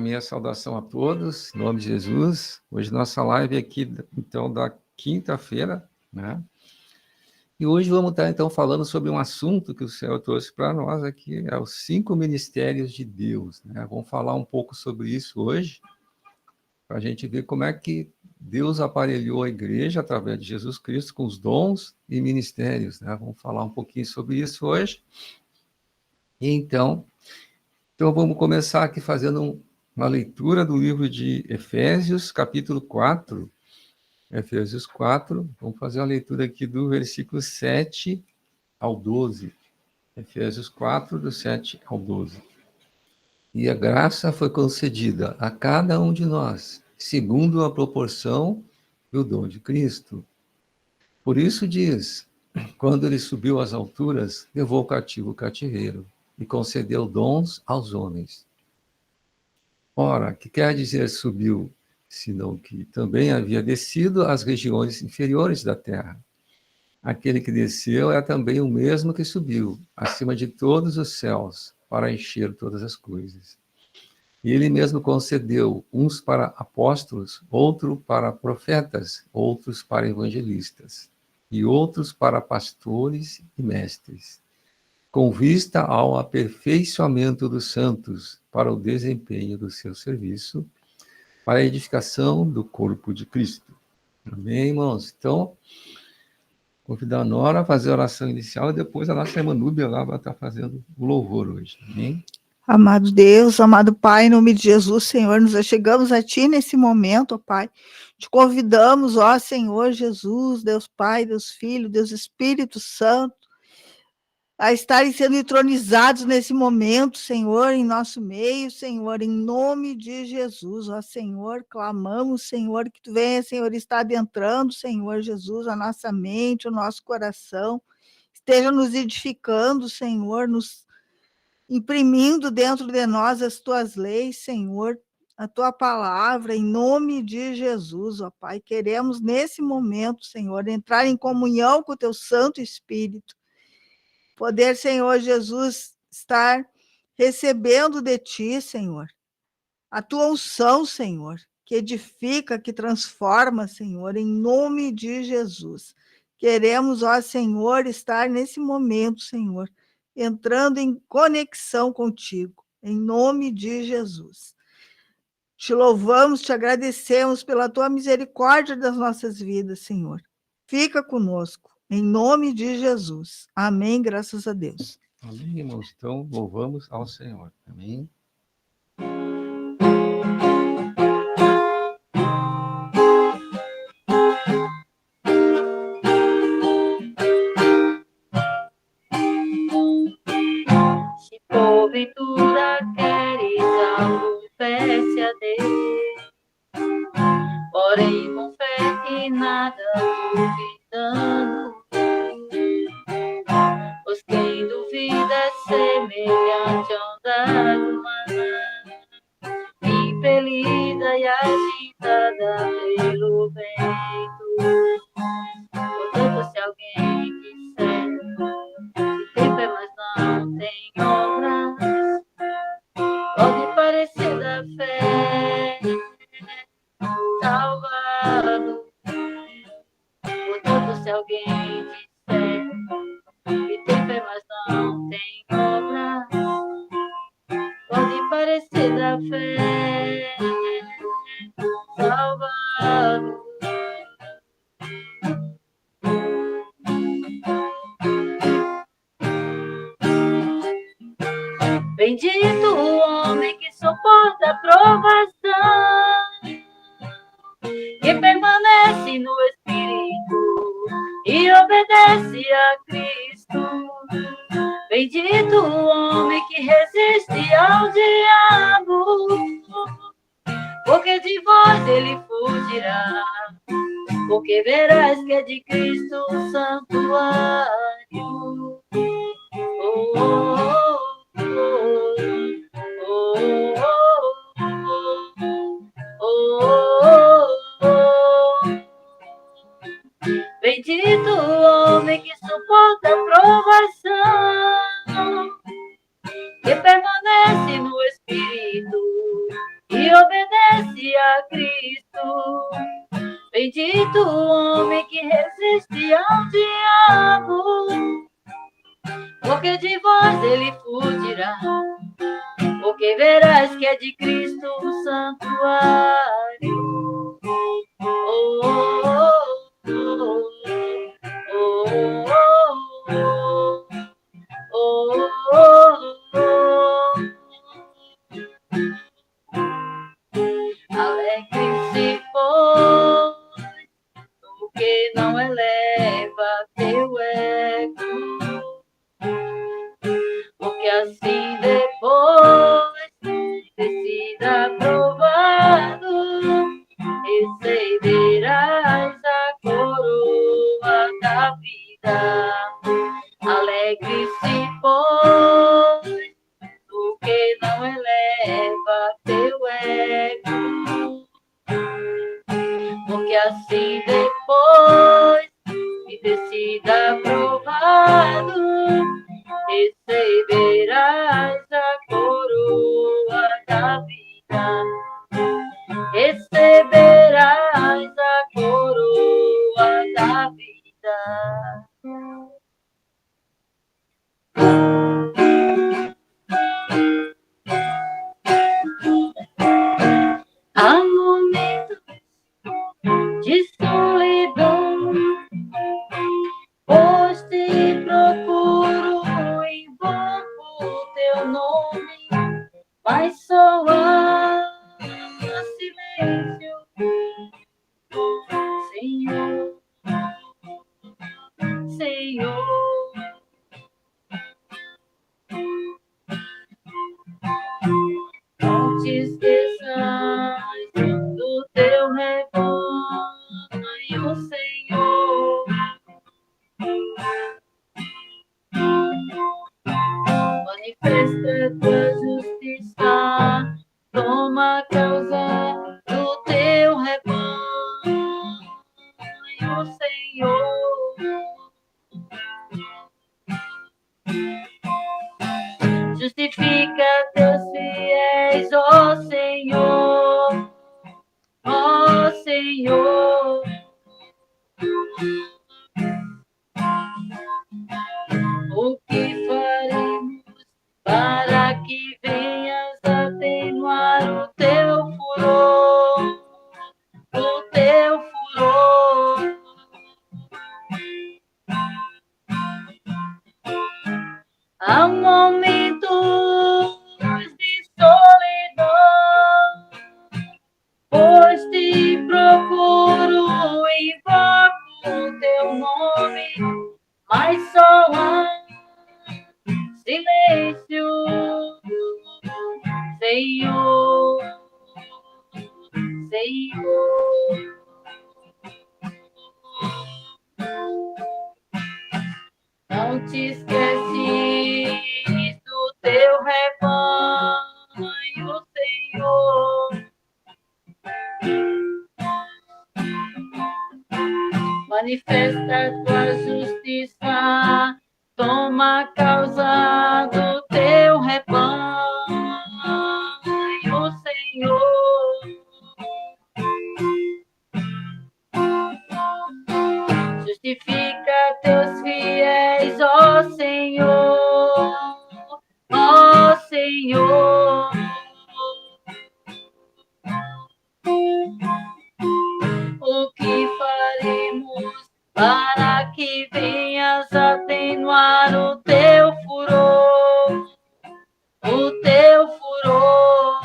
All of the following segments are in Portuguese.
Minha saudação a todos, em nome de Jesus. Hoje nossa live aqui, então, da quinta-feira, né? E hoje vamos estar, então, falando sobre um assunto que o Senhor trouxe para nós aqui, é os 5 ministérios de Deus, né? Vamos falar um pouco sobre isso hoje, para a gente ver como é que Deus aparelhou a igreja através de Jesus Cristo com os dons e ministérios, né? Vamos falar um pouquinho sobre isso hoje. E então vamos começar aqui fazendo uma leitura do livro de Efésios, capítulo 4. Efésios 4, vamos fazer uma leitura aqui do versículo 7 ao 12. Efésios 4, do 7 ao 12. E a graça foi concedida a cada um de nós, segundo a proporção do dom de Cristo. Por isso diz, quando ele subiu às alturas, levou cativo o cativeiro e concedeu dons aos homens. Ora, que quer dizer subiu, senão que também havia descido às regiões inferiores da terra. Aquele que desceu é também o mesmo que subiu, acima de todos os céus, para encher todas as coisas. E ele mesmo concedeu uns para apóstolos, outros para profetas, outros para evangelistas, e outros para pastores e mestres, com vista ao aperfeiçoamento dos santos, para o desempenho do seu serviço, para a edificação do corpo de Cristo. Amém, irmãos? Então, convidar a Nora a fazer a oração inicial e depois a nossa irmã Núbia lá vai estar fazendo o louvor hoje. Amém? Amado Deus, amado Pai, em nome de Jesus, Senhor, nos achegamos a Ti nesse momento, ó Pai. Te convidamos, ó Senhor Jesus, Deus Pai, Deus Filho, Deus Espírito Santo, a estarem sendo entronizados nesse momento, Senhor, em nosso meio, Senhor, em nome de Jesus, ó Senhor, clamamos, Senhor, que Tu venha, Senhor, estar adentrando, Senhor Jesus, a nossa mente, o nosso coração, esteja nos edificando, Senhor, nos imprimindo dentro de nós as Tuas leis, Senhor, a Tua palavra, em nome de Jesus, ó Pai, queremos nesse momento, Senhor, entrar em comunhão com o Teu Santo Espírito, poder, Senhor Jesus, estar recebendo de Ti, Senhor, a Tua unção, Senhor, que edifica, que transforma, Senhor, em nome de Jesus. Queremos, ó Senhor, estar nesse momento, Senhor, entrando em conexão contigo, em nome de Jesus. Te louvamos, te agradecemos pela Tua misericórdia das nossas vidas, Senhor. Fica conosco, em nome de Jesus. Amém, graças a Deus. Amém, irmãos? Então, louvamos ao Senhor. Amém? Se porventura queres algo, peça a Deus, porém com fé e nada duvidando, pois quem duvida é semelhante a onda do mar, impelida e agitada pelo vento. Portanto, se alguém quiser, tem fé, mas não tem obras, pode parecer da fé salvado. Portanto, se alguém disser que tem fé, mas não tem obras, pode parecer da fé salvado. Bendito o homem que suporta a provação, que permanece no Espírito e obedece a Cristo. Bendito o homem que resiste ao diabo, porque de vós ele fugirá, porque verás que é de Cristo o santuário. Oh, oh, oh, oh, oh, oh, oh. Bendito o homem que suporta a provação, que permanece no Espírito e e obedece a Cristo. Bendito o homem que resiste ao diabo, porque de vós ele fugirá, porque verás que é de Cristo o santuário. Oh, oh, oh, oh, oh, oh, oh. Alegre-se, pois, porque não eleva teu ego, porque assim depois de ter sido aprovado, receberás a coroa da vida. Alegre-se, pois, porque não eleva teu ego, porque assim depois de ter sido aprovado, receberás a coroa da vida. Receberás a coroa da vida. Há momentos de solidão, pois te procuro, invoco o teu nome, mas só há silêncio, Senhor, Senhor. Não te esqueças do teu rebanho, Senhor. Manifesta tua justiça, toma causa do teu rebanho, Senhor. Justifica teus fiéis, ó Senhor, ó Senhor. O que faremos para que venhas atenuar o teu furor, o teu furor? Há momentos de solidão, pois te procuro, invoco o teu nome, mas só há silêncio, Senhor, Senhor. Não te esqueces do teu rebanho, Senhor. Manifesta tua justiça, toma causa do teu rebanho, Senhor. Justifica teus fiéis, ó Senhor, ó Senhor. O que faremos para que venhas atenuar o teu furor, o teu furor?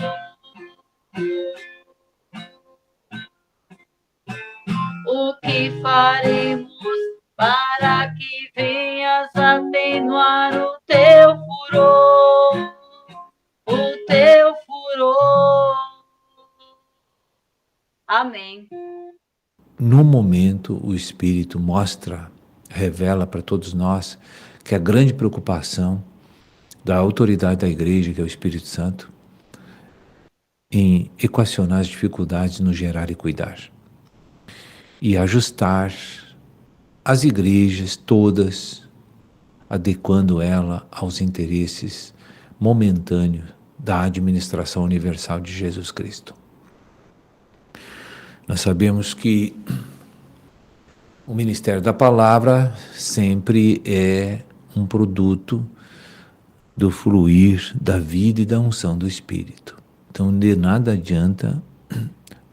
O que faremos para que venhas atenuar o teu furor, o teu furor? Amém. No momento, o Espírito revela para todos nós que a grande preocupação da autoridade da Igreja, que é o Espírito Santo, em equacionar as dificuldades no gerar e cuidar. E ajustar as igrejas todas, adequando ela aos interesses momentâneos da administração universal de Jesus Cristo. Nós sabemos que o ministério da palavra sempre é um produto do fluir da vida e da unção do Espírito. Então, de nada adianta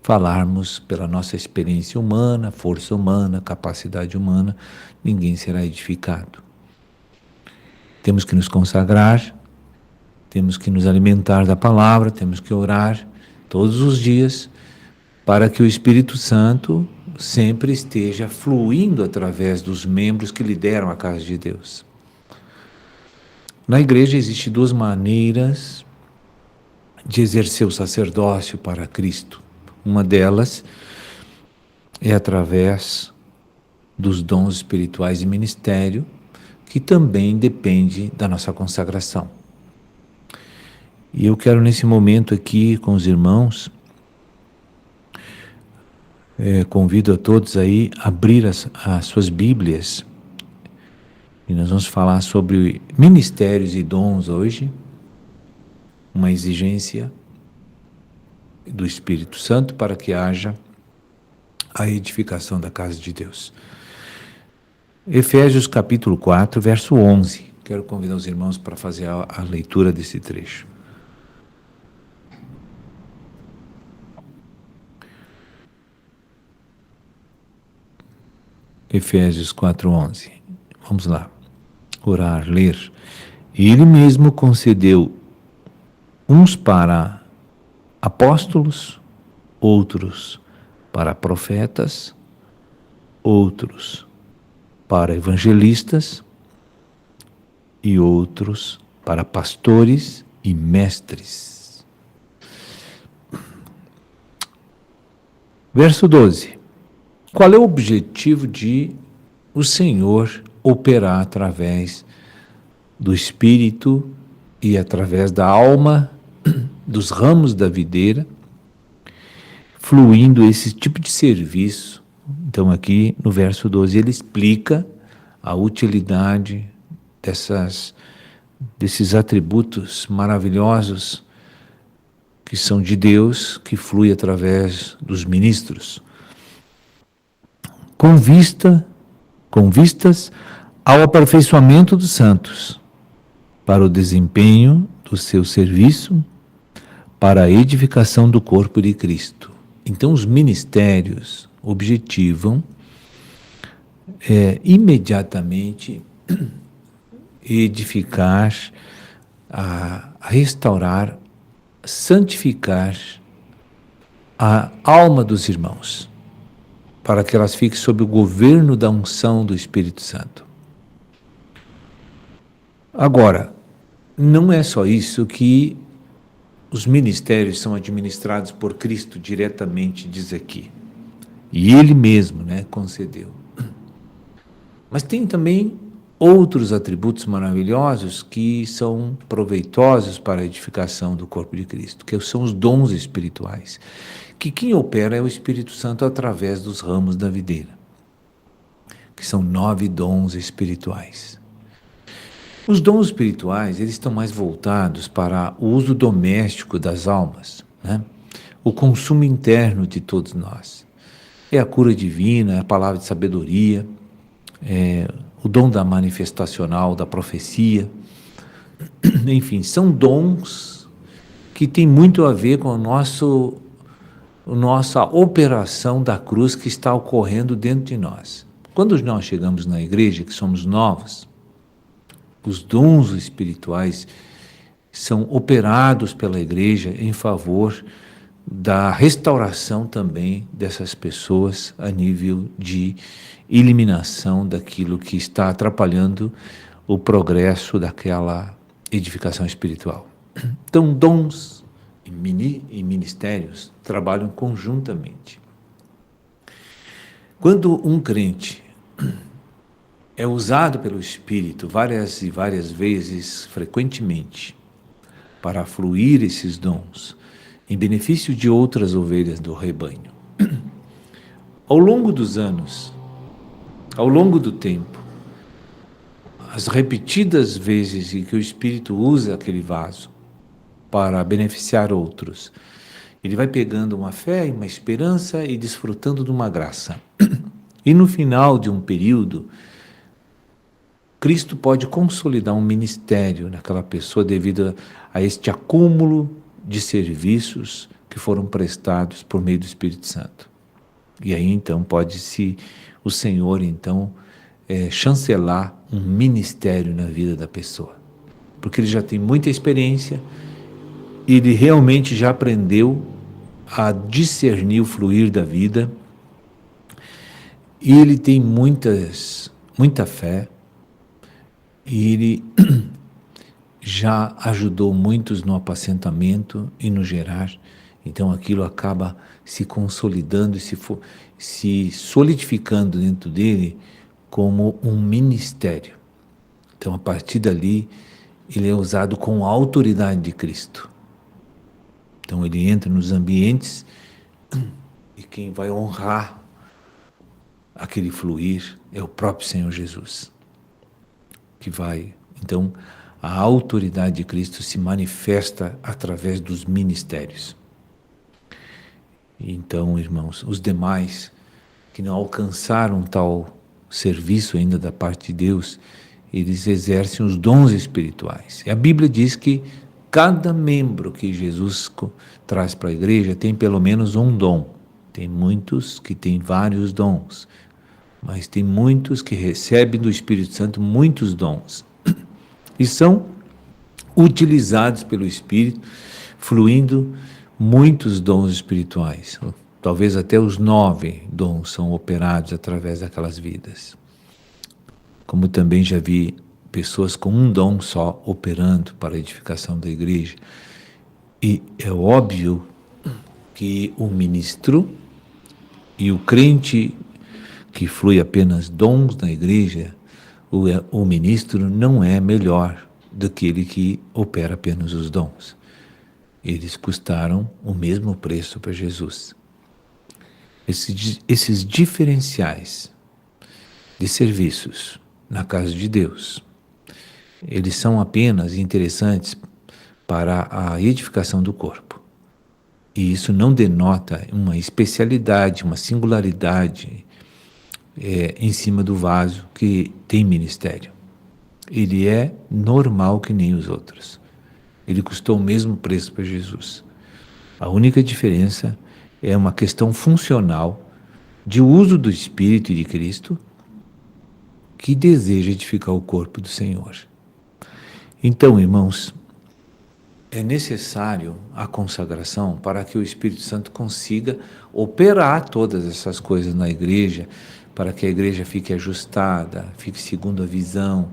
falarmos pela nossa experiência humana, força humana, capacidade humana, ninguém será edificado. Temos que nos consagrar, temos que nos alimentar da palavra, temos que orar todos os dias para que o Espírito Santo sempre esteja fluindo através dos membros que lideram a casa de Deus. Na igreja existem duas maneiras de exercer o sacerdócio para Cristo. Uma delas é através dos dons espirituais e ministério, que também depende da nossa consagração. E eu quero nesse momento aqui com os irmãos, convido a todos aí a abrir as suas Bíblias, e nós vamos falar sobre ministérios e dons hoje, uma exigência do Espírito Santo para que haja a edificação da casa de Deus. Efésios capítulo 4, verso 11. Quero convidar os irmãos para fazer a leitura desse trecho. Efésios 4, 11. Vamos lá. Orar, ler. Ele mesmo concedeu uns para apóstolos, outros para profetas, outros para evangelistas e outros para pastores e mestres. Verso 12. Qual é o objetivo de o Senhor operar através do Espírito e através da alma, dos ramos da videira, fluindo esse tipo de serviço? Então aqui no verso 12 ele explica a utilidade desses atributos maravilhosos que são de Deus, que flui através dos ministros, com vistas ao aperfeiçoamento dos santos, para o desempenho do seu serviço, para a edificação do corpo de Cristo. Então os ministérios objetivam imediatamente edificar, a restaurar, santificar a alma dos irmãos, para que elas fiquem sob o governo da unção do Espírito Santo. Agora, não é só isso que os ministérios são administrados por Cristo diretamente, diz aqui. E Ele mesmo, concedeu. Mas tem também outros atributos maravilhosos que são proveitosos para a edificação do corpo de Cristo, que são os dons espirituais, que quem opera é o Espírito Santo através dos ramos da videira, que são 9 dons espirituais. Os dons espirituais, eles estão mais voltados para o uso doméstico das almas, o consumo interno de todos nós. É a cura divina, é a palavra de sabedoria, é o dom da manifestacional, da profecia. Enfim, são dons que têm muito a ver com a nossa operação da cruz que está ocorrendo dentro de nós. Quando nós chegamos na igreja, que somos novos, os dons espirituais são operados pela igreja em favor da restauração também dessas pessoas a nível de eliminação daquilo que está atrapalhando o progresso daquela edificação espiritual. Então, dons e ministérios trabalham conjuntamente. Quando um crente é usado pelo Espírito várias e várias vezes, frequentemente, para fluir esses dons em benefício de outras ovelhas do rebanho, ao longo dos anos, ao longo do tempo, as repetidas vezes em que o Espírito usa aquele vaso, para beneficiar outros. Ele vai pegando uma fé e uma esperança e desfrutando de uma graça. E no final de um período, Cristo pode consolidar um ministério naquela pessoa devido a este acúmulo de serviços que foram prestados por meio do Espírito Santo. E aí então pode-se o Senhor então chancelar um ministério na vida da pessoa. Porque ele já tem muita experiência, ele realmente já aprendeu a discernir o fluir da vida, e ele tem muita fé, e ele já ajudou muitos no apacentamento e no gerar. Então aquilo acaba se consolidando e se solidificando dentro dele como um ministério. Então a partir dali ele é usado com a autoridade de Cristo. Então ele entra nos ambientes e quem vai honrar aquele fluir é o próprio Senhor Jesus, que vai, então, a autoridade de Cristo se manifesta através dos ministérios. Então, irmãos, os demais que não alcançaram tal serviço ainda da parte de Deus, eles exercem os dons espirituais. E a Bíblia diz que cada membro que Jesus traz para a igreja tem pelo menos um dom. Tem muitos que têm vários dons, mas tem muitos que recebem do Espírito Santo muitos dons. E são utilizados pelo Espírito, fluindo muitos dons espirituais. Talvez até os 9 dons são operados através daquelas vidas. Como também já vi pessoas com um dom só operando para a edificação da igreja. E é óbvio que o ministro e o crente que flui apenas dons na igreja, o ministro não é melhor do que ele que opera apenas os dons. Eles custaram o mesmo preço para Jesus. Esses diferenciais de serviços na casa de Deus, eles são apenas interessantes para a edificação do corpo. E isso não denota uma especialidade, uma singularidade em cima do vaso que tem ministério. Ele é normal que nem os outros. Ele custou o mesmo preço para Jesus. A única diferença é uma questão funcional de uso do Espírito e de Cristo que deseja edificar o corpo do Senhor. Então, irmãos, é necessário a consagração para que o Espírito Santo consiga operar todas essas coisas na igreja, para que a igreja fique ajustada, fique segundo a visão,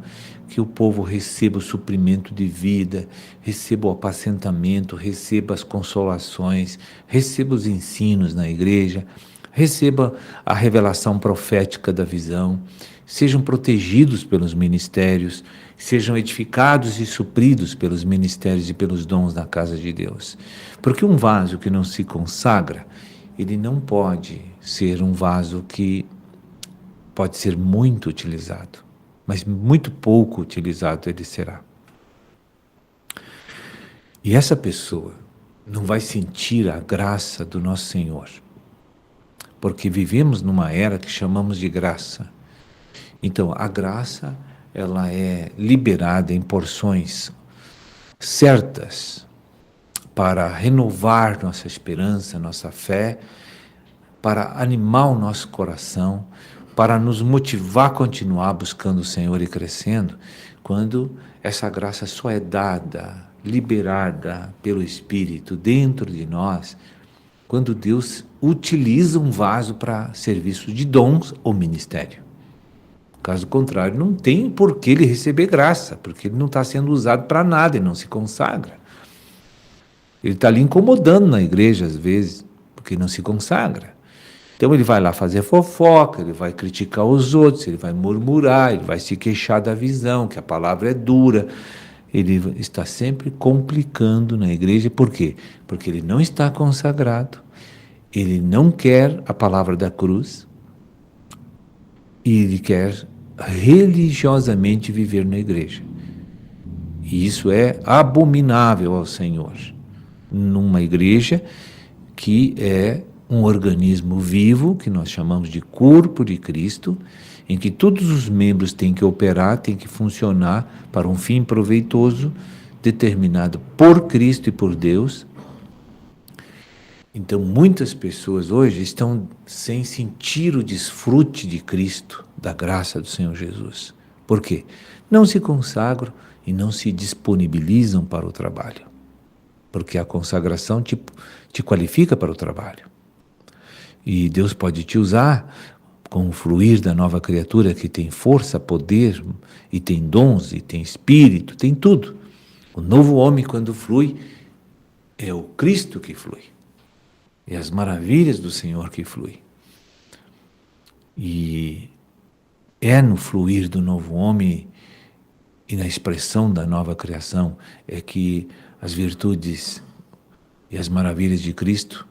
que o povo receba o suprimento de vida, receba o apacentamento, receba as consolações, receba os ensinos na igreja, receba a revelação profética da visão, sejam protegidos pelos ministérios, sejam edificados e supridos pelos ministérios e pelos dons da casa de Deus. Porque um vaso que não se consagra, ele não pode ser um vaso que pode ser muito utilizado, mas muito pouco utilizado ele será. E essa pessoa não vai sentir a graça do nosso Senhor, porque vivemos numa era que chamamos de graça. Então, a graça, ela é liberada em porções certas para renovar nossa esperança, nossa fé, para animar o nosso coração, para nos motivar a continuar buscando o Senhor e crescendo, quando essa graça só é dada, liberada pelo Espírito dentro de nós, quando Deus utiliza um vaso para serviço de dons ou ministério. Caso contrário, não tem por que ele receber graça, porque ele não está sendo usado para nada, ele não se consagra. Ele está ali incomodando na igreja às vezes, porque não se consagra. Então ele vai lá fazer fofoca, ele vai criticar os outros, ele vai murmurar, ele vai se queixar da visão, que a palavra é dura. Ele está sempre complicando na igreja. Por quê? Porque ele não está consagrado, ele não quer a palavra da cruz, e ele quer religiosamente viver na igreja. E isso é abominável ao Senhor. numa igreja que é um organismo vivo, que nós chamamos de corpo de Cristo, em que todos os membros têm que operar, têm que funcionar para um fim proveitoso, determinado por Cristo e por Deus. Então, muitas pessoas hoje estão sem sentir o desfrute de Cristo, da graça do Senhor Jesus. Por quê? Não se consagram e não se disponibilizam para o trabalho. Porque a consagração te qualifica para o trabalho. E Deus pode te usar com o fluir da nova criatura que tem força, poder, e tem dons, e tem espírito, tem tudo. O novo homem, quando flui, é o Cristo que flui. É as maravilhas do Senhor que flui. E é no fluir do novo homem e na expressão da nova criação é que as virtudes e as maravilhas de Cristo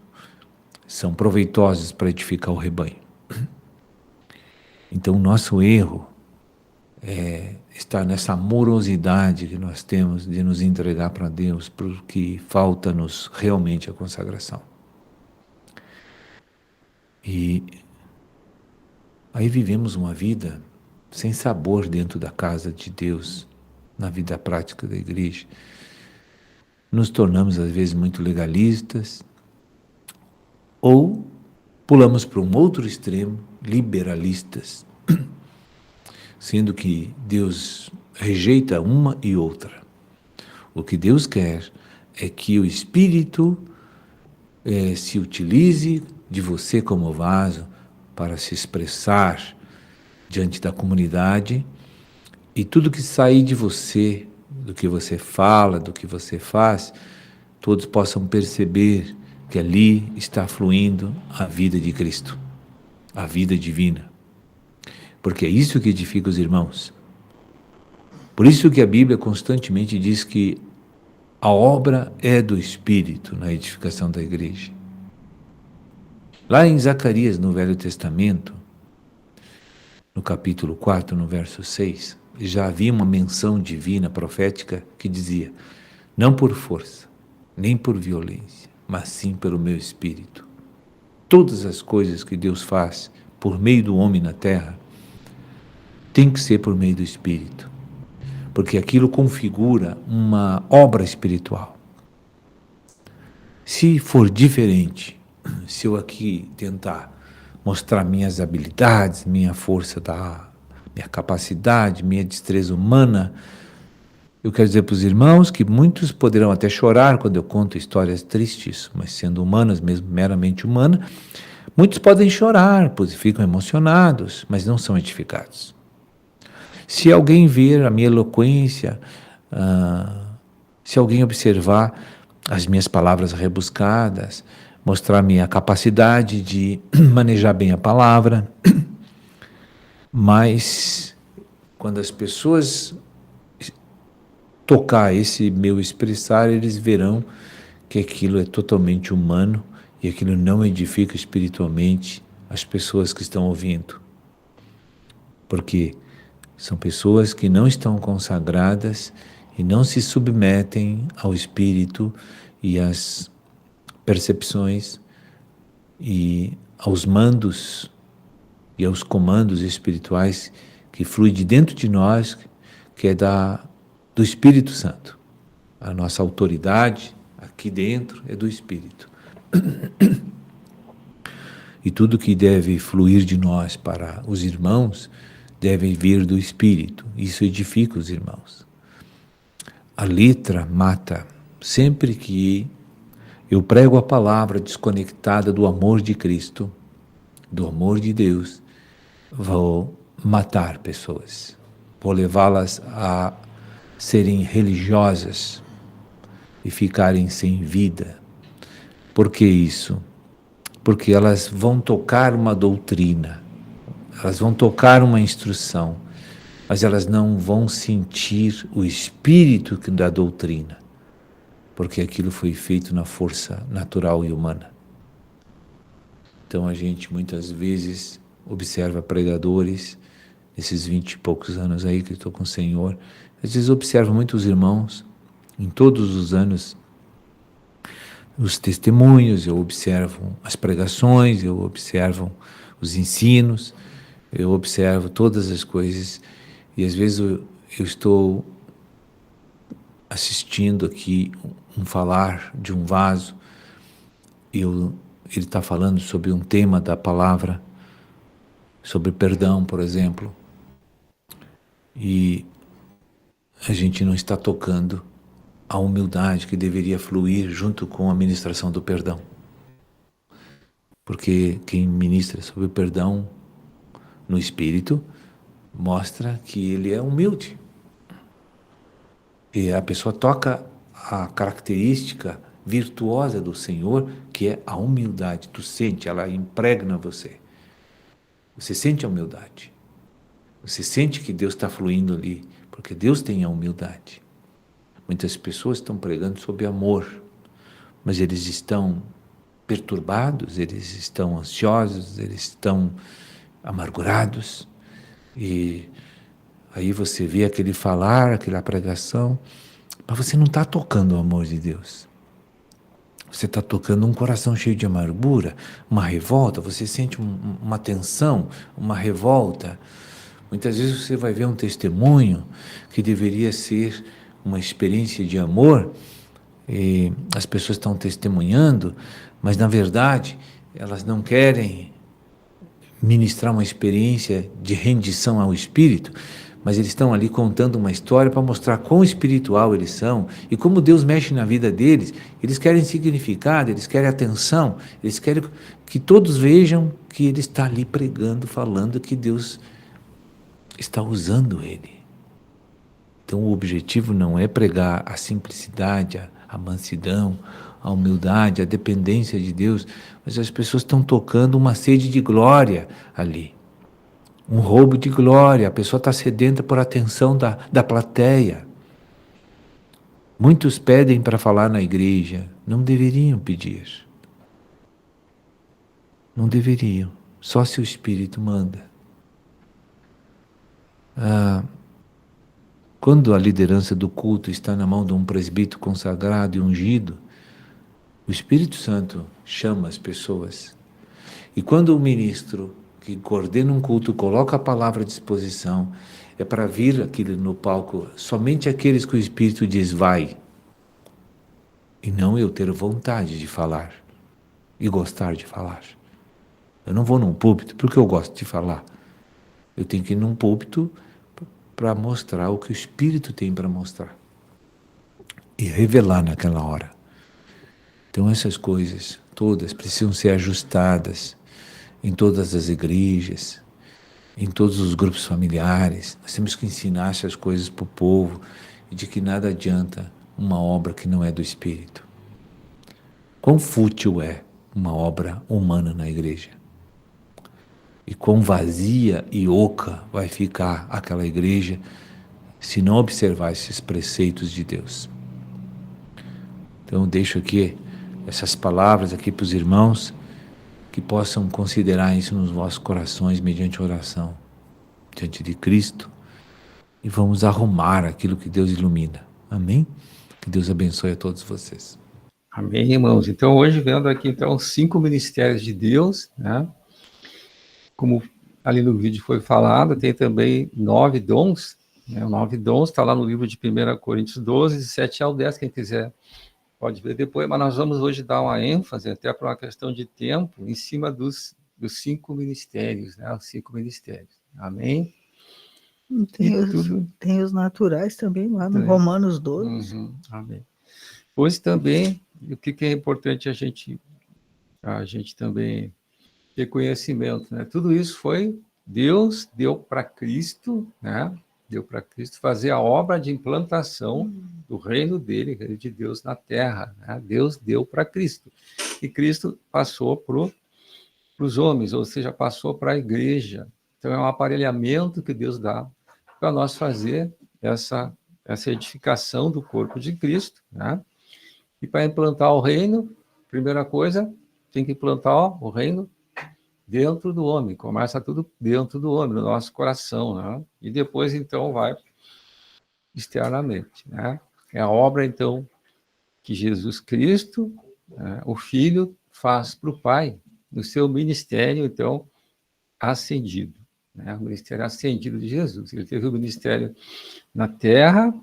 são proveitosas para edificar o rebanho. Então, o nosso erro está nessa morosidade que nós temos de nos entregar para Deus, porque falta-nos realmente a consagração. E aí vivemos uma vida sem sabor dentro da casa de Deus, na vida prática da igreja. Nos tornamos, às vezes, muito legalistas, ou pulamos para um outro extremo, liberalistas, sendo que Deus rejeita uma e outra. O que Deus quer é que o Espírito se utilize de você como vaso para se expressar diante da comunidade, e tudo que sair de você, do que você fala, do que você faz, todos possam perceber que ali está fluindo a vida de Cristo, a vida divina. Porque é isso que edifica os irmãos. Por isso que a Bíblia constantemente diz que a obra é do Espírito na edificação da igreja. Lá em Zacarias, no Velho Testamento, no capítulo 4, no verso 6, já havia uma menção divina, profética, que dizia: não por força, nem por violência, mas sim pelo meu Espírito. Todas as coisas que Deus faz por meio do homem na terra, tem que ser por meio do Espírito, porque aquilo configura uma obra espiritual. Se for diferente, se eu aqui tentar mostrar minhas habilidades, minha força, minha capacidade, minha destreza humana, eu quero dizer para os irmãos que muitos poderão até chorar quando eu conto histórias tristes, mas sendo humanas, mesmo meramente humanas, muitos podem chorar, pois ficam emocionados, mas não são edificados. Se alguém ver a minha eloquência, se alguém observar as minhas palavras rebuscadas, mostrar minha capacidade de manejar bem a palavra, mas quando as pessoas tocar esse meu expressar, eles verão que aquilo é totalmente humano e aquilo não edifica espiritualmente as pessoas que estão ouvindo. Porque são pessoas que não estão consagradas e não se submetem ao Espírito e às percepções e aos mandos e aos comandos espirituais que fluem de dentro de nós, que é do Espírito Santo. A nossa autoridade aqui dentro é do Espírito. E tudo que deve fluir de nós para os irmãos deve vir do Espírito. Isso edifica os irmãos. A letra mata. Sempre que eu prego a palavra desconectada do amor de Cristo, do amor de Deus, vou matar pessoas. Vou levá-las a serem religiosas e ficarem sem vida. Por que isso? Porque elas vão tocar uma doutrina, elas vão tocar uma instrução, mas elas não vão sentir o espírito da doutrina, porque aquilo foi feito na força natural e humana. Então a gente muitas vezes observa pregadores, nesses 20 e poucos anos aí que estou com o Senhor, às vezes observo muitos irmãos, em todos os anos, os testemunhos, eu observo as pregações, eu observo os ensinos, eu observo todas as coisas, e às vezes eu estou assistindo aqui um falar de um vaso, ele está falando sobre um tema da palavra, sobre perdão, por exemplo, e a gente não está tocando a humildade que deveria fluir junto com a ministração do perdão. Porque quem ministra sobre o perdão no Espírito mostra que ele é humilde. E a pessoa toca a característica virtuosa do Senhor, que é a humildade. Tu sente, ela impregna você. Você sente a humildade. Você sente que Deus está fluindo ali, porque Deus tem a humildade. Muitas pessoas estão pregando sobre amor, mas eles estão perturbados, eles estão ansiosos, eles estão amargurados. E aí você vê aquele falar, aquela pregação, mas você não está tocando o amor de Deus. Você está tocando um coração cheio de amargura, uma revolta, você sente uma tensão, uma revolta. Muitas vezes você vai ver um testemunho que deveria ser uma experiência de amor, e as pessoas estão testemunhando, mas na verdade elas não querem ministrar uma experiência de rendição ao Espírito, mas eles estão ali contando uma história para mostrar quão espiritual eles são e como Deus mexe na vida deles. Eles querem significado, eles querem atenção, eles querem que todos vejam que ele está ali pregando, falando que Deus está usando ele. Então o objetivo não é pregar a simplicidade, a mansidão, a humildade, a dependência de Deus, mas as pessoas estão tocando uma sede de glória ali. Um roubo de glória, a pessoa está sedenta por atenção da plateia. Muitos pedem para falar na igreja, não deveriam pedir. Não deveriam, só se o Espírito manda. Quando a liderança do culto está na mão de um presbítero consagrado e ungido, o Espírito Santo chama as pessoas. E quando o ministro que coordena um culto coloca a palavra à disposição, é para vir aquilo no palco, somente aqueles que o Espírito diz vai. E não eu ter vontade de falar e gostar de falar. Eu não vou num púlpito porque eu gosto de falar. Eu tenho que ir num púlpito para mostrar o que o Espírito tem para mostrar. E revelar naquela hora. Então essas coisas todas precisam ser ajustadas em todas as igrejas, em todos os grupos familiares. Nós temos que ensinar essas coisas para o povo, e de que nada adianta uma obra que não é do Espírito. Quão fútil é uma obra humana na igreja? E quão vazia e oca vai ficar aquela igreja se não observar esses preceitos de Deus. Então eu deixo aqui essas palavras aqui para os irmãos, que possam considerar isso nos vossos corações mediante oração, diante de Cristo, e vamos arrumar aquilo que Deus ilumina. Amém? Que Deus abençoe a todos vocês. Amém, irmãos. Então, hoje, vendo aqui, então, 5 ministérios de Deus, né? Como ali no vídeo foi falado, tem também 9 dons, né? 9 dons, está lá no livro de 1 Coríntios 12, de 7 ao 10, quem quiser pode ver depois, mas nós vamos hoje dar uma ênfase, até por uma questão de tempo, em cima dos 5 ministérios, né? Os 5 ministérios. Amém? Tem os naturais também, lá no Romanos 12. Amém. Pois também, o que é importante a gente também ter conhecimento, né? Tudo isso foi Deus deu para Cristo, né? Deu para Cristo fazer a obra de implantação do reino dele, reino de Deus na terra, né? Deus deu para Cristo. E Cristo passou para os homens, ou seja, passou para a igreja. Então é um aparelhamento que Deus dá para nós fazer essa edificação do corpo de Cristo, né? E para implantar o reino, primeira coisa, tem que implantar o reino dentro do homem. Começa tudo dentro do homem, no nosso coração, né? E depois, então, vai externamente, né? É a obra, então, que Jesus Cristo o Filho faz para o Pai no seu ministério, então, ascendido. O ministério ascendido de Jesus. Ele teve o ministério na terra,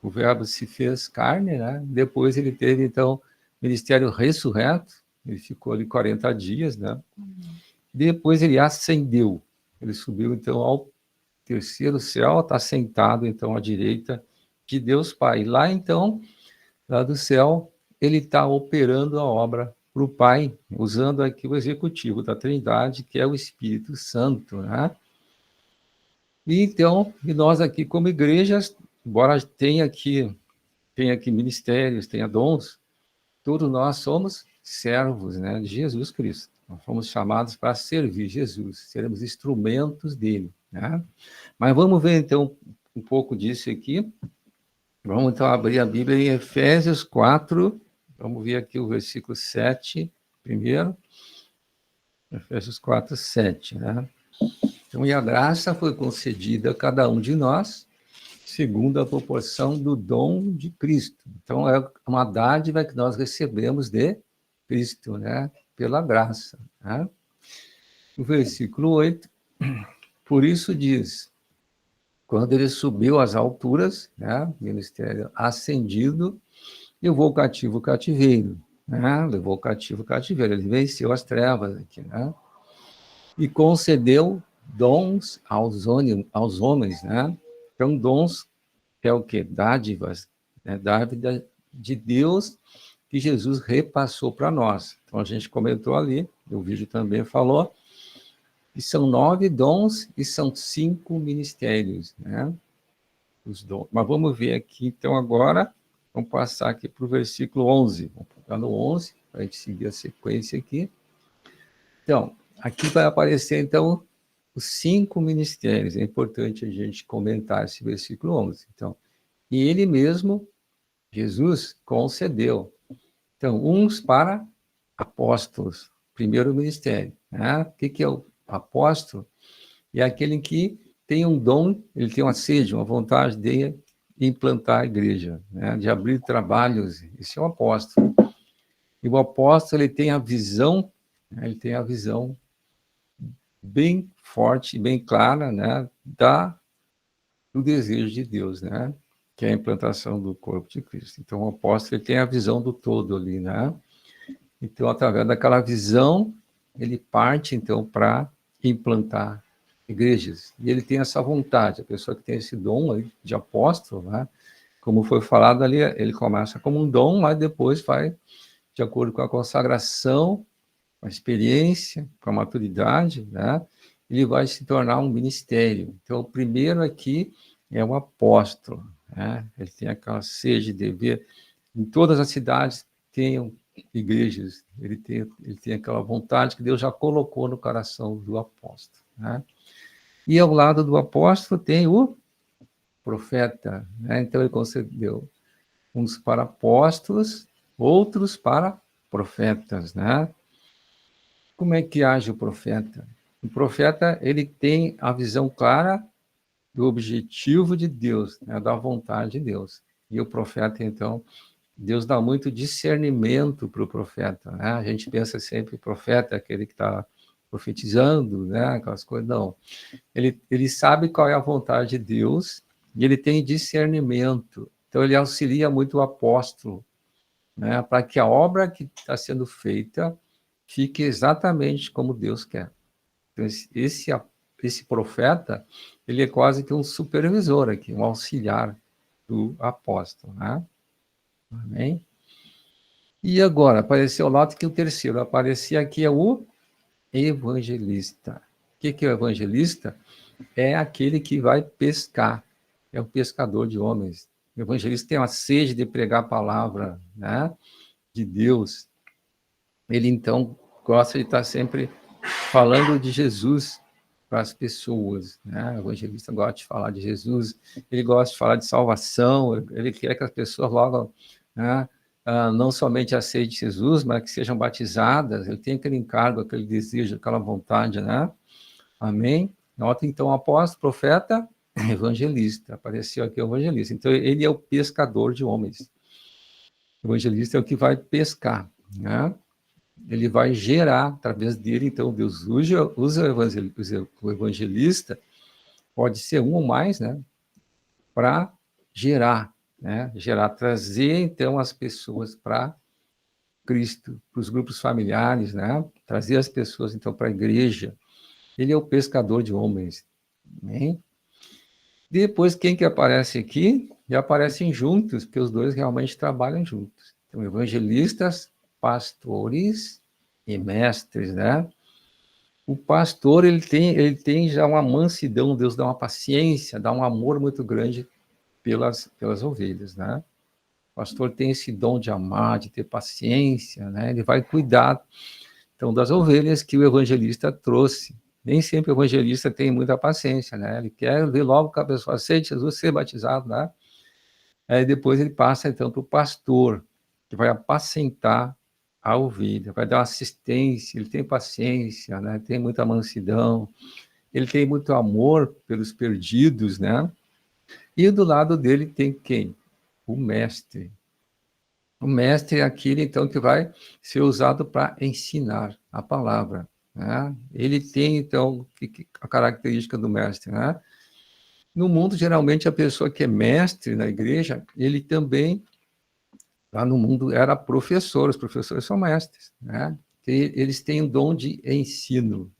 o Verbo se fez carne, depois ele teve, então, ministério ressurreto, ele ficou ali 40 dias, Depois ele ascendeu, ele subiu, então, ao terceiro céu, está sentado, então, à direita de Deus Pai. Lá, então, lá do céu, ele está operando a obra para o Pai, usando aqui o executivo da Trindade, que é o Espírito Santo, E então, nós aqui como igrejas, embora tenha aqui ministérios, tenha dons, todos nós somos servos, de Jesus Cristo. Nós fomos chamados para servir Jesus, seremos instrumentos dele, Mas vamos ver então um pouco disso aqui. Vamos então abrir a Bíblia em Efésios 4, vamos ver aqui o versículo 7 primeiro. Efésios 4, 7, Então, e a graça foi concedida a cada um de nós, segundo a proporção do dom de Cristo. Então, é uma dádiva que nós recebemos de Cristo, pela graça. O versículo 8, por isso diz, quando ele subiu às alturas, ministério ascendido, levou o cativo o cativeiro, levou o cativo o cativeiro, ele venceu as trevas aqui, e concedeu dons aos homens, Então, dons é o quê? Dádivas, dávida de Deus que Jesus repassou para nós. Então, a gente comentou ali, o vídeo também falou, e são 9 dons e são 5 ministérios, Os dons. Mas vamos ver aqui, então, agora, vamos passar aqui para o versículo 11. Vamos ficar no 11, para a gente seguir a sequência aqui. Então, aqui vai aparecer, então, os 5 ministérios. É importante a gente comentar esse versículo 11. Então, e ele mesmo, Jesus, concedeu. Então, uns para apóstolos, primeiro ministério. O que é o apóstolo? É aquele que tem um dom, ele tem uma sede, uma vontade de implantar a igreja, de abrir trabalhos. Esse é o apóstolo. E o apóstolo, ele tem a visão, bem forte, bem clara, do desejo de Deus, que é a implantação do corpo de Cristo. Então, o apóstolo ele tem a visão do todo ali, Então, através daquela visão, ele parte, então, para implantar igrejas. E ele tem essa vontade, a pessoa que tem esse dom aí de apóstolo, como foi falado ali, ele começa como um dom, mas depois vai, de acordo com a consagração, com a experiência, com a maturidade, ele vai se tornar um ministério. Então, o primeiro aqui é o apóstolo, ele tem aquela sede de ver em todas as cidades tenham igrejas, ele tem aquela vontade que Deus já colocou no coração do apóstolo. E ao lado do apóstolo tem o profeta, Então ele concedeu uns para apóstolos, outros para profetas, Como é que age o profeta? O profeta, ele tem a visão clara do objetivo de Deus, da vontade de Deus. E o profeta, então, Deus dá muito discernimento para o profeta, A gente pensa sempre, o profeta é aquele que está profetizando, aquelas coisas, não. Ele sabe qual é a vontade de Deus e ele tem discernimento. Então, ele auxilia muito o apóstolo, para que a obra que está sendo feita fique exatamente como Deus quer. Então, esse profeta, ele é quase que um supervisor aqui, um auxiliar do apóstolo, Amém? E agora, apareceu lá que o terceiro, aparecia aqui é o evangelista. O que é o evangelista? É aquele que vai pescar, é o pescador de homens. O evangelista tem uma sede de pregar a palavra, de Deus. Ele, então, gosta de estar sempre falando de Jesus para as pessoas, O evangelista gosta de falar de Jesus, ele gosta de falar de salvação, ele quer que as pessoas logo, não somente aceitem Jesus, mas que sejam batizadas, ele tem aquele encargo, aquele desejo, aquela vontade, Amém? Nota, então, apóstolo, profeta, evangelista, apareceu aqui o evangelista. Então, ele é o pescador de homens. O evangelista é o que vai pescar. né? Ele vai gerar, através dele, então, Deus usa o evangelista, pode ser um ou mais, né? Para gerar, né? Trazer, então, as pessoas para Cristo, para os grupos familiares, né? Trazer as pessoas, então, para a igreja. Ele é o pescador de homens, né? Depois, quem que aparece aqui? Já aparecem juntos, porque os dois realmente trabalham juntos. Então, evangelistas, pastores e mestres, né? O pastor, ele tem já uma mansidão, Deus dá uma paciência, dá um amor muito grande pelas ovelhas, né? O pastor tem esse dom de amar, de ter paciência, né? Ele vai cuidar, então, das ovelhas que o evangelista trouxe. Nem sempre o evangelista tem muita paciência, né? Ele quer ver logo que a pessoa aceite Jesus, ser batizado, né? Aí depois ele passa, então, para o pastor, que vai apacentar a ovelha, vai dar assistência, ele tem paciência, né? Tem muita mansidão, ele tem muito amor pelos perdidos, né? E do lado dele tem quem? O mestre. O mestre é aquele, então, que vai ser usado para ensinar a palavra, né? Ele tem, então, a característica do mestre, né? No mundo, geralmente, a pessoa que é mestre na igreja, ele também, lá no mundo, era professor, os professores são mestres, né? Eles têm um dom de ensino,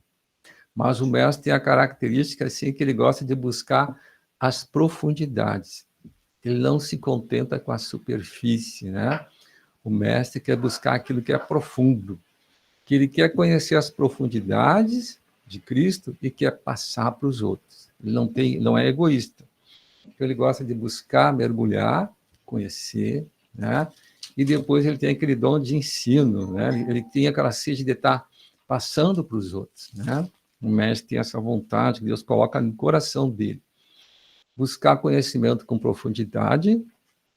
mas o mestre tem a característica, assim, que ele gosta de buscar as profundidades. Ele não se contenta com a superfície, né? O mestre quer buscar aquilo que é profundo, que ele quer conhecer as profundidades de Cristo e quer passar para os outros. Ele não é egoísta. Então, ele gosta de buscar, mergulhar, conhecer, né? E depois ele tem aquele dom de ensino, né? Ele tem aquela sede de estar passando para os outros, né? O mestre tem essa vontade que Deus coloca no coração dele. Buscar conhecimento com profundidade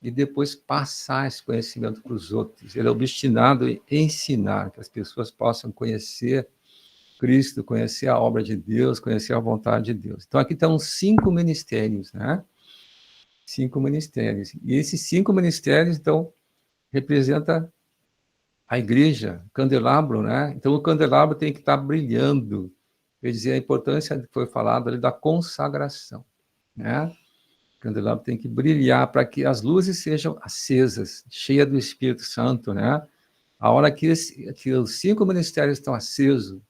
e depois passar esse conhecimento para os outros. Ele é obstinado em ensinar, que as pessoas possam conhecer Cristo, conhecer a obra de Deus, conhecer a vontade de Deus. Então, aqui estão 5 ministérios, né? 5 ministérios. E esses 5 ministérios, então, representa a igreja, o candelabro, né? Então, o candelabro tem que estar brilhando. Quer dizer, a importância que foi falado ali da consagração, né? O candelabro tem que brilhar para que as luzes sejam acesas, cheias do Espírito Santo, né? A hora que os 5 ministérios estão acesos,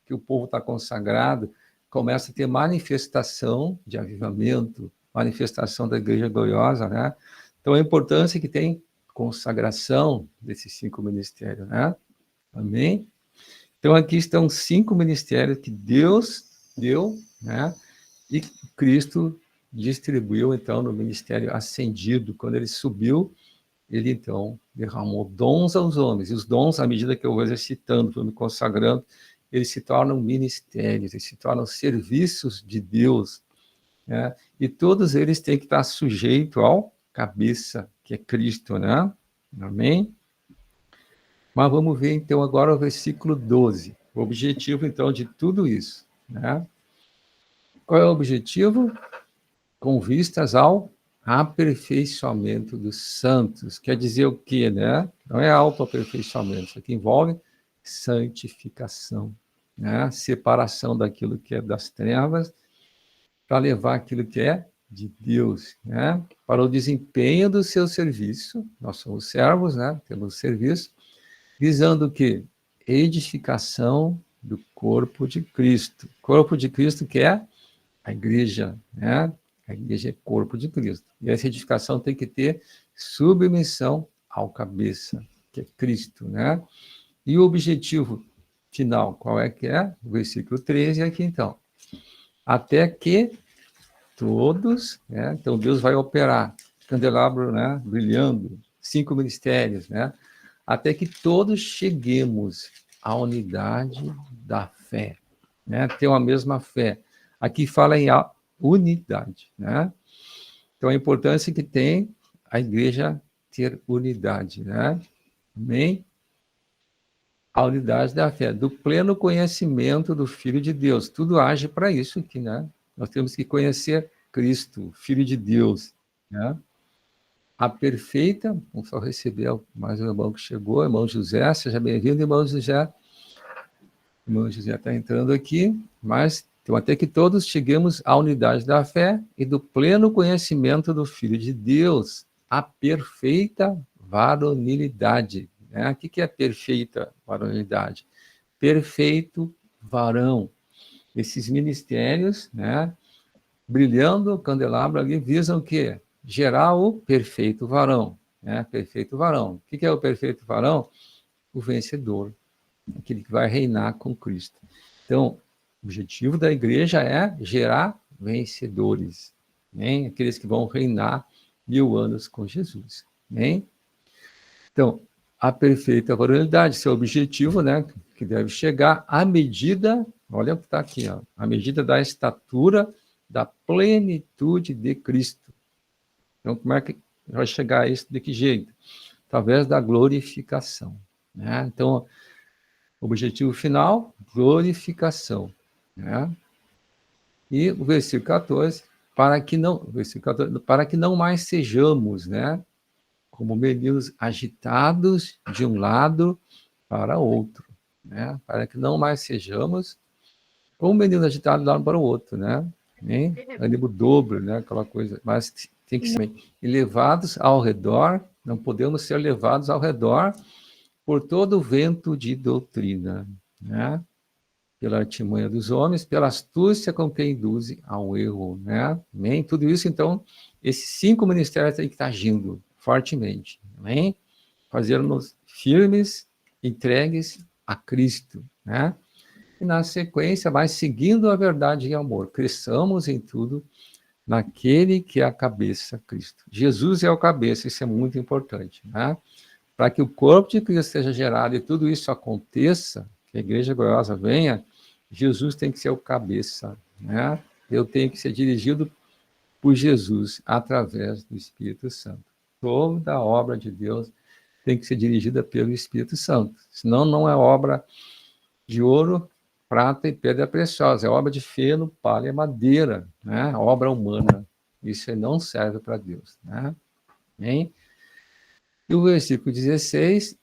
que o povo está consagrado, começa a ter manifestação de avivamento, manifestação da igreja gloriosa, né? Então, a importância que tem consagração desses 5 ministérios, né? Amém? Então, aqui estão 5 ministérios que Deus deu, né? E Cristo distribuiu, então, no ministério ascendido. Quando ele subiu, ele, então, derramou dons aos homens. E os dons, à medida que eu vou exercitando, vou me consagrando, eles se tornam ministérios, eles se tornam serviços de Deus, né? E todos eles têm que estar sujeitos ao cabeça, que é Cristo, né? Amém? Mas vamos ver, então, agora o versículo 12. O objetivo, então, de tudo isso, né? Qual é o objetivo? Com vistas ao aperfeiçoamento dos santos. Quer dizer o quê, né? Não é autoaperfeiçoamento, isso aqui envolve santificação, né? Separação daquilo que é das trevas para levar aquilo que é de Deus, né? Para o desempenho do seu serviço. Nós somos servos, né? Temos serviço, visando o quê? Edificação do corpo de Cristo. Corpo de Cristo que é a igreja, né? A igreja é corpo de Cristo. E essa edificação tem que ter submissão ao cabeça, que é Cristo, né? E o objetivo final, qual é que é? O versículo 13 aqui, então. Até que todos, né? Então Deus vai operar, candelabro, né? Brilhando, 5 ministérios, né? Até que todos cheguemos à unidade da fé, né? Ter uma mesma fé. Aqui fala em unidade, né? Então, a importância que tem a igreja ter unidade, né? Amém? A unidade da fé, do pleno conhecimento do Filho de Deus. Tudo age para isso aqui, né? Nós temos que conhecer Cristo, Filho de Deus, né? a perfeita, vamos só receber mais um irmão que chegou, irmão José, seja bem-vindo, irmão José. O irmão José está entrando aqui, mas então, até que todos cheguemos à unidade da fé e do pleno conhecimento do Filho de Deus, a perfeita varonilidade. Né? O que é perfeita varonilidade? Perfeito varão. Esses ministérios, né, brilhando o candelabro ali, visam o quê? Gerar o perfeito varão. Né? Perfeito varão. O que é o perfeito varão? O vencedor, aquele que vai reinar com Cristo. Então, o objetivo da igreja é gerar vencedores, né? Aqueles que vão reinar 1000 anos com Jesus. Né? Então, a perfeita varonilidade, seu objetivo, né, que deve chegar à medida, olha o que está aqui, ó, à medida da estatura da plenitude de Cristo. Então, como é que vai chegar a isso? De que jeito? Através da glorificação. Né? Então, objetivo final, glorificação. Né? E o versículo 14, para que não mais sejamos, né, como meninos agitados de um lado para outro, né? Para que não mais sejamos como meninos agitados de um lado para o outro, né? Nem ânimo dobro, né? Aquela coisa, mas tem que ser levados ao redor, não podemos ser levados ao redor por todo o vento de doutrina, né? Pela artimanha dos homens, pela astúcia com que induzem ao erro, né? Amém? Tudo isso, então, esses 5 ministérios têm que estar agindo fortemente, amém? Fazendo-nos firmes, entregues a Cristo, né? E na sequência, vai seguindo a verdade e amor. Cresçamos em tudo naquele que é a cabeça, Cristo. Jesus é o cabeça, isso é muito importante, né? Para que o corpo de Cristo seja gerado e tudo isso aconteça, que a igreja gloriosa venha, Jesus tem que ser o cabeça, né? Eu tenho que ser dirigido por Jesus através do Espírito Santo. Toda a obra de Deus tem que ser dirigida pelo Espírito Santo. Senão não é obra de ouro, prata e pedra preciosa, é obra de feno, palha e madeira, né? Obra humana. Isso aí não serve para Deus, né? Amém? E o versículo 16,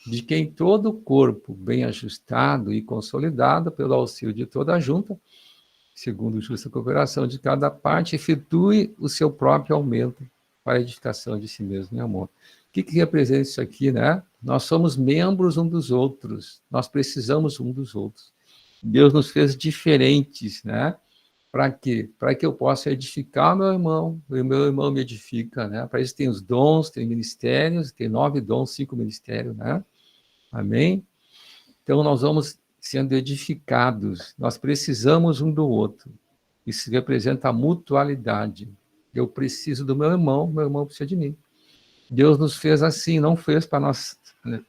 de quem todo o corpo bem ajustado e consolidado pelo auxílio de toda a junta, segundo justa cooperação de cada parte, efetue o seu próprio aumento para a edificação de si mesmo em amor. O que representa isso aqui, né? Nós somos membros um dos outros, nós precisamos um dos outros. Deus nos fez diferentes, né? Para quê? Para que eu possa edificar meu irmão, e o meu irmão me edifica, né? Para isso tem os dons, tem ministérios, tem 9 dons, 5 ministérios, né? Amém? Então nós vamos sendo edificados, nós precisamos um do outro. Isso representa a mutualidade. Eu preciso do meu irmão precisa de mim. Deus nos fez assim, não fez para nós,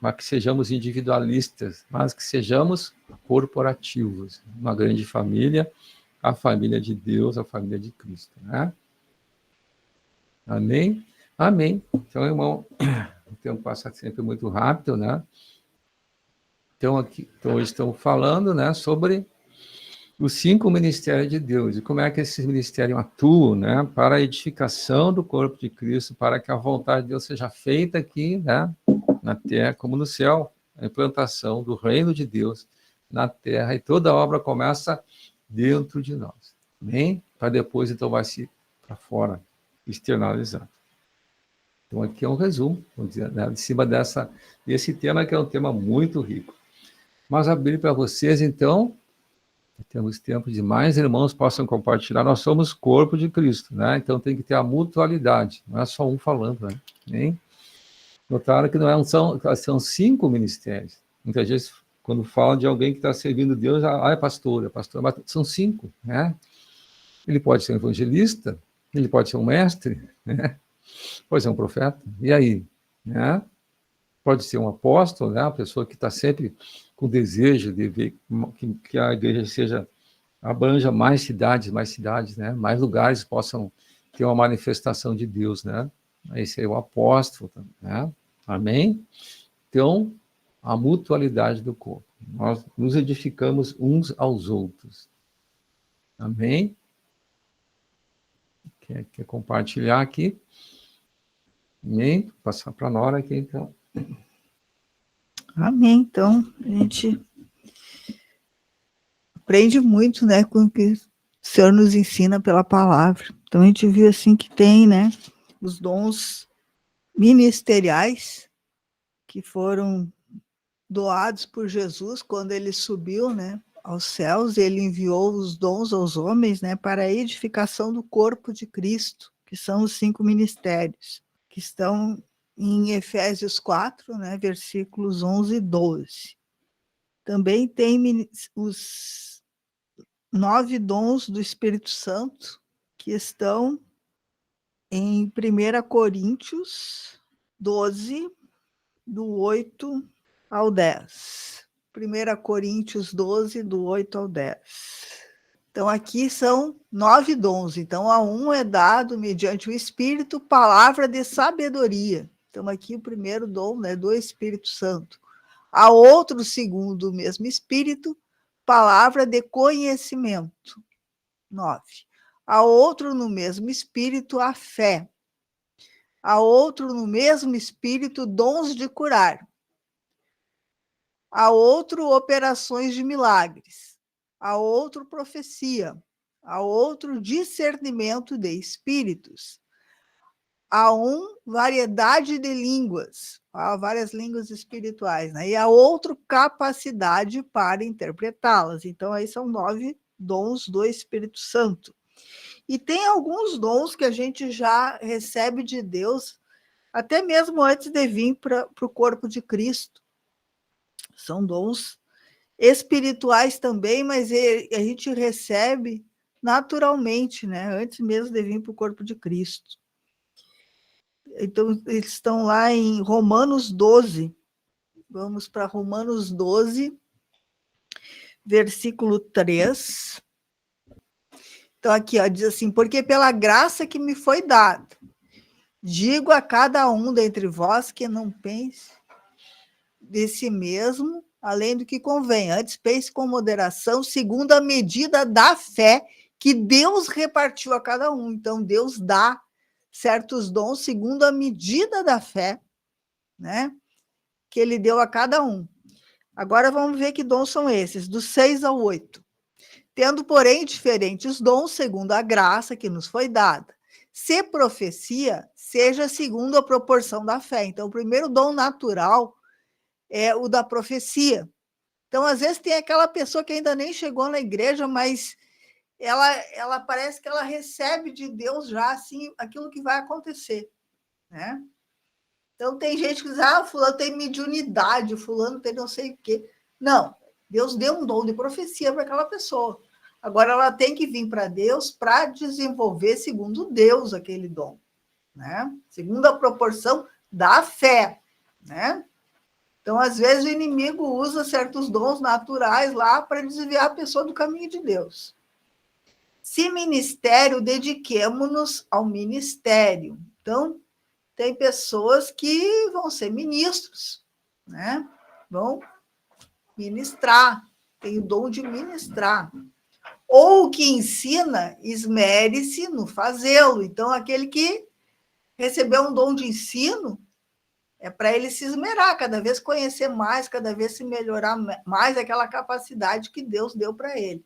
para que sejamos individualistas, mas que sejamos corporativos, uma grande família, a família de Deus, a família de Cristo, né? Amém? Amém. Então, irmão, o tempo passa sempre muito rápido, né? Então, hoje estamos falando, né, sobre os 5 ministérios de Deus, e como é que esses ministérios atuam, né, para a edificação do corpo de Cristo, para que a vontade de Deus seja feita aqui, né, na terra como no céu, a implantação do reino de Deus na terra, e toda a obra começa dentro de nós, amém? Para depois, então, vai se para fora, externalizar. Então, aqui é um resumo, vamos dizer, né, de cima desse tema, que é um tema muito rico. Mas abrir para vocês, então, temos tempo de mais irmãos possam compartilhar. Nós somos corpo de Cristo, né? Então tem que ter a mutualidade, não é só um falando, né? Nem notaram que não são 5 ministérios. Muitas vezes, quando falam de alguém que está servindo Deus, é pastor, mas são 5, né? Ele pode ser um evangelista, ele pode ser um mestre, né? Pode ser um profeta, e aí? Né? Pode ser um apóstolo, né? Uma pessoa que está sempre com desejo de ver que a igreja abranja mais cidades, né? Mais lugares possam ter uma manifestação de Deus, né? Esse é o apóstolo, né? Amém? Então, a mutualidade do corpo. Nós nos edificamos uns aos outros. Amém? Quer compartilhar aqui? Amém? Vou passar para a Nora aqui, então. Amém. Então, a gente aprende muito, né, com o que o Senhor nos ensina pela palavra. Então, a gente viu, assim, que tem, né, os dons ministeriais que foram doados por Jesus quando ele subiu, né, aos céus. Ele enviou os dons aos homens, né, para a edificação do corpo de Cristo, que são os 5 ministérios, que estão em Efésios 4, né, versículos 11 e 12. Também tem os 9 dons do Espírito Santo, que estão em 1 Coríntios 12, do 8 ao 10. 1 Coríntios 12, do 8 ao 10. Então, aqui são 9 dons. Então, a um é dado, mediante o Espírito, palavra de sabedoria. Então, aqui o primeiro dom, né, do Espírito Santo. A outro, segundo o mesmo Espírito, palavra de conhecimento. 9. A outro, no mesmo Espírito, a fé. A outro, no mesmo Espírito, dons de curar. A outro, operações de milagres. A outro, profecia. A outro, discernimento de espíritos. A um, variedade de línguas. Há várias línguas espirituais, né? E a outro, capacidade para interpretá-las. Então, aí são 9 dons do Espírito Santo. E tem alguns dons que a gente já recebe de Deus, até mesmo antes de vir para o corpo de Cristo. São dons espirituais também, mas a gente recebe naturalmente, né? Antes mesmo de vir para o corpo de Cristo. Então, eles estão lá em Romanos 12. Vamos para Romanos 12, versículo 3. Então, aqui, ó, diz assim: porque pela graça que me foi dada, digo a cada um dentre vós que não pense de si mesmo, além do que convém. Antes pense com moderação, segundo a medida da fé que Deus repartiu a cada um. Então, Deus dá certos dons segundo a medida da fé, né, que ele deu a cada um. Agora, vamos ver que dons são esses, do 6 ao 8. Tendo, porém, diferentes dons, segundo a graça que nos foi dada. Se profecia, seja segundo a proporção da fé. Então, o primeiro dom natural é o da profecia. Então, às vezes, tem aquela pessoa que ainda nem chegou na igreja, mas ela parece que ela recebe de Deus já, assim, aquilo que vai acontecer, né? Então, tem gente que diz, fulano tem mediunidade, fulano tem não sei o quê. Não, Deus deu um dom de profecia para aquela pessoa. Agora, ela tem que vir para Deus para desenvolver, segundo Deus, aquele dom, né? Segundo a proporção da fé, né? Então, às vezes, o inimigo usa certos dons naturais lá para desviar a pessoa do caminho de Deus. Se ministério, dediquemo-nos ao ministério. Então, tem pessoas que vão ser ministros, né? Vão ministrar, tem o dom de ministrar. Ou o que ensina, esmere-se no fazê-lo. Então, aquele que recebeu um dom de ensino, é para ele se esmerar, cada vez conhecer mais, cada vez se melhorar mais aquela capacidade que Deus deu para ele.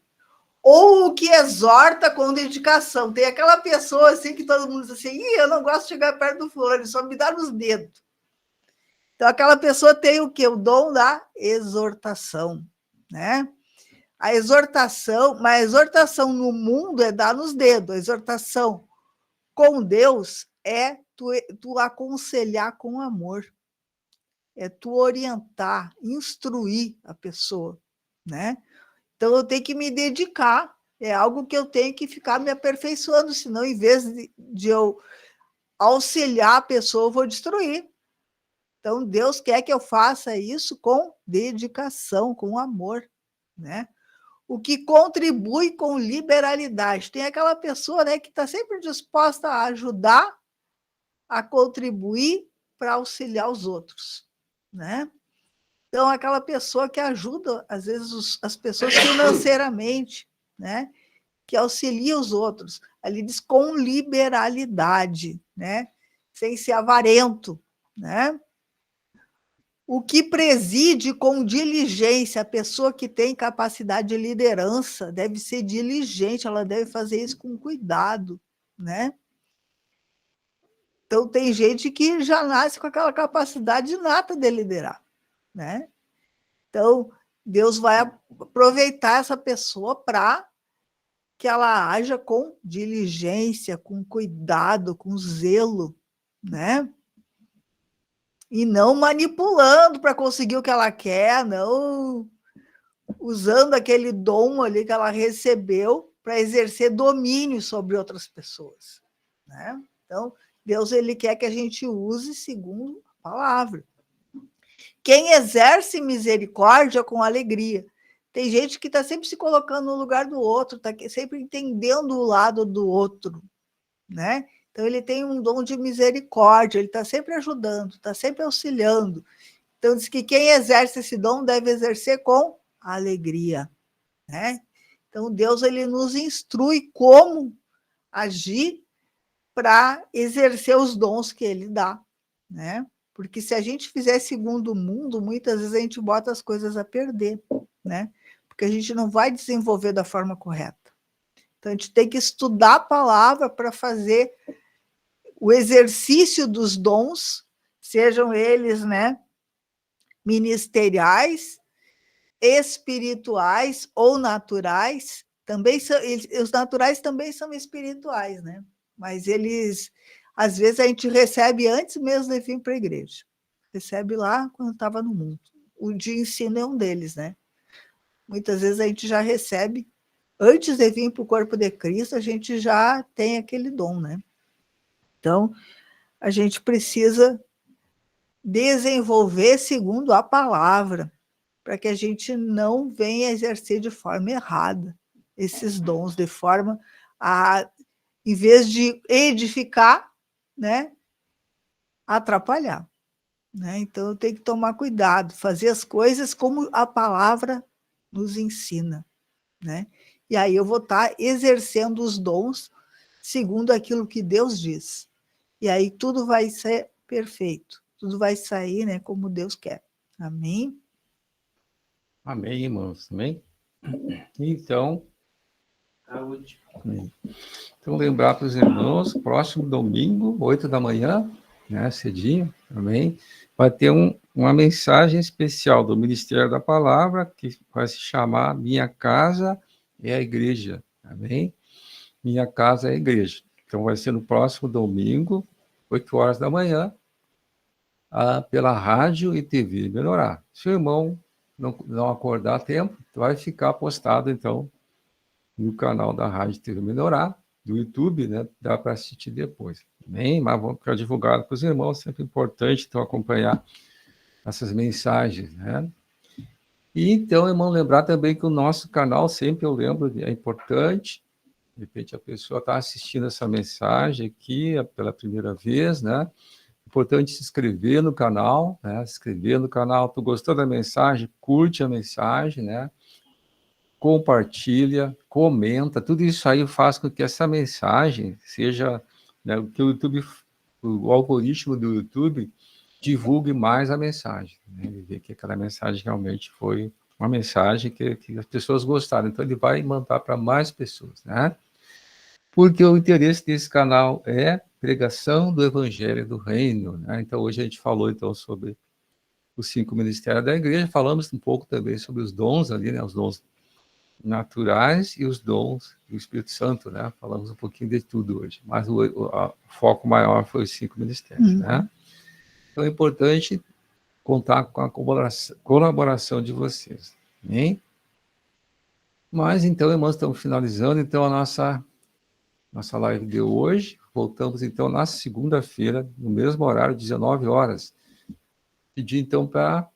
Ou o que exorta com dedicação. Tem aquela pessoa assim que todo mundo diz assim, eu não gosto de chegar perto do fulano, ele só me dá nos dedos. Então, aquela pessoa tem o quê? O dom da exortação, né? A exortação, mas a exortação no mundo é dar nos dedos. A exortação com Deus é tu aconselhar com amor. É tu orientar, instruir a pessoa, né? Então, eu tenho que me dedicar. É algo que eu tenho que ficar me aperfeiçoando, senão, em vez de eu auxiliar a pessoa, eu vou destruir. Então, Deus quer que eu faça isso com dedicação, com amor, né? O que contribui com liberalidade. Tem aquela pessoa, né, que está sempre disposta a ajudar, a contribuir para auxiliar os outros, né? Então, aquela pessoa que ajuda, às vezes, as pessoas financeiramente, né? Que auxilia os outros. Ali diz com liberalidade, né? sem ser avarento, né? O que preside com diligência, a pessoa que tem capacidade de liderança deve ser diligente, ela deve fazer isso com cuidado, né? Então, tem gente que já nasce com aquela capacidade inata de liderar, né? Então, Deus vai aproveitar essa pessoa para que ela haja com diligência, com cuidado, com zelo, né? E não manipulando para conseguir o que ela quer, não usando aquele dom ali que ela recebeu para exercer domínio sobre outras pessoas, né? Então, Deus ele quer que a gente use segundo a palavra. Quem exerce misericórdia com alegria. Tem gente que está sempre se colocando no lugar do outro, está sempre entendendo o lado do outro, né? Então, ele tem um dom de misericórdia, ele está sempre ajudando, está sempre auxiliando. Então, diz que quem exerce esse dom deve exercer com alegria, né? Então, Deus ele nos instrui como agir para exercer os dons que ele dá, né? Porque se a gente fizer segundo o mundo, muitas vezes a gente bota as coisas a perder, né? Porque a gente não vai desenvolver da forma correta. Então, a gente tem que estudar a palavra para fazer o exercício dos dons, sejam eles, né, ministeriais, espirituais ou naturais, também são, os naturais também são espirituais, né? Mas eles, às vezes, a gente recebe antes mesmo de vir para a igreja. Recebe lá quando estava no mundo. O de ensino é um deles, né? Muitas vezes a gente já recebe, antes de vir para o corpo de Cristo, a gente já tem aquele dom, né? Então, a gente precisa desenvolver segundo a palavra, para que a gente não venha exercer de forma errada esses dons, de forma a, em vez de edificar, né, atrapalhar, né? Então, eu tenho que tomar cuidado, fazer as coisas como a palavra nos ensina, né? E aí eu vou estar exercendo os dons segundo aquilo que Deus diz. E aí tudo vai ser perfeito, tudo vai sair, né, como Deus quer. Amém? Amém, irmãos. Amém? Então, lembrar para os irmãos, próximo domingo, 8 da manhã, né, cedinho, amém? Vai ter uma mensagem especial do Ministério da Palavra, que vai se chamar Minha Casa é a Igreja, amém? Minha Casa é a Igreja. Então, vai ser no próximo domingo, 8 horas da manhã, pela rádio e TV Melhorar. Se o irmão não acordar a tempo, vai ficar postado, então, no canal da Rádio TV Melhorar, do YouTube, né? Dá para assistir depois. Amém? Mas vamos ficar divulgado para os irmãos, sempre importante, então, acompanhar essas mensagens, né? E, então, irmão, lembrar também que o nosso canal, sempre eu lembro, é importante, de repente a pessoa está assistindo essa mensagem aqui pela primeira vez, né? Importante se inscrever no canal, né? Se inscrever no canal. Tu gostou da mensagem? Curte a mensagem, né? Compartilha, comenta. Tudo isso aí faz com que essa mensagem seja, né, que o YouTube, o algoritmo do YouTube divulgue mais a mensagem, né? Ele vê que aquela mensagem realmente foi uma mensagem que as pessoas gostaram. Então ele vai mandar para mais pessoas, né? Porque o interesse desse canal é pregação do Evangelho do Reino, né? Então, hoje a gente falou, então, sobre os 5 ministérios da igreja, falamos um pouco também sobre os dons ali, né? Os dons naturais e os dons do Espírito Santo, né? Falamos um pouquinho de tudo hoje, mas o foco maior foi os 5 ministérios, né? Então, é importante contar com a colaboração de vocês, hein? Mas, então, irmãos, estamos finalizando, então, a nossa live de hoje. Voltamos, então, na segunda-feira, no mesmo horário, 19 horas. Pedir, então, para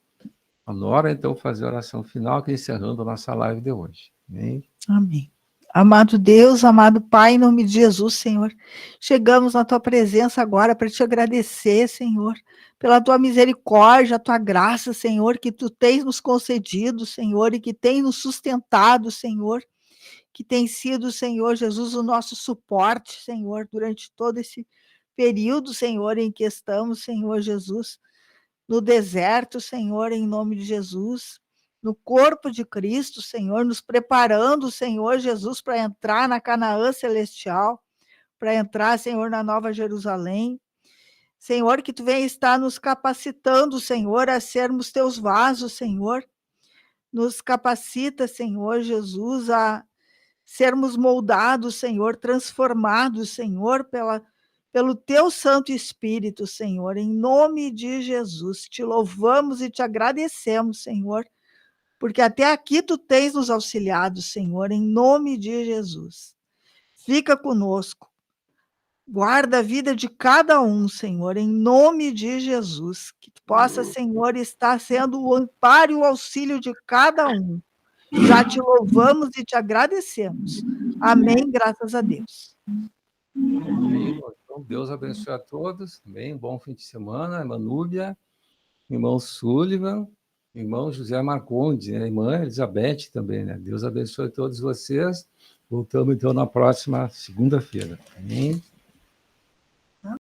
a Nora, então, fazer a oração final, que encerrando a nossa live de hoje. Amém? Amém. Amado Deus, amado Pai, em nome de Jesus, Senhor, chegamos na Tua presença agora para te agradecer, Senhor, pela Tua misericórdia, a Tua graça, Senhor, que Tu tens nos concedido, Senhor, e que tem nos sustentado, Senhor, que tem sido, Senhor Jesus, o nosso suporte, Senhor, durante todo esse período, Senhor, em que estamos, Senhor Jesus, no deserto, Senhor, em nome de Jesus, no corpo de Cristo, Senhor, nos preparando, Senhor Jesus, para entrar na Canaã celestial, para entrar, Senhor, na Nova Jerusalém. Senhor, que tu venha estar nos capacitando, Senhor, a sermos teus vasos, Senhor. Nos capacita, Senhor Jesus, a sermos moldados, Senhor, transformados, Senhor, pelo teu Santo Espírito, Senhor, em nome de Jesus. Te louvamos e te agradecemos, Senhor, porque até aqui tu tens nos auxiliado, Senhor, em nome de Jesus. Fica conosco. Guarda a vida de cada um, Senhor, em nome de Jesus. Que tu possa, Senhor, estar sendo o amparo e o auxílio de cada um. Já te louvamos e te agradecemos. Amém, graças a Deus. Amém. Então, Deus abençoe a todos. Também, bom fim de semana. Irmã Núbia, irmão Sullivan, irmão José Marcondes, né? Irmã Elizabeth também, né? Deus abençoe todos vocês. Voltamos, então, na próxima segunda-feira. Amém.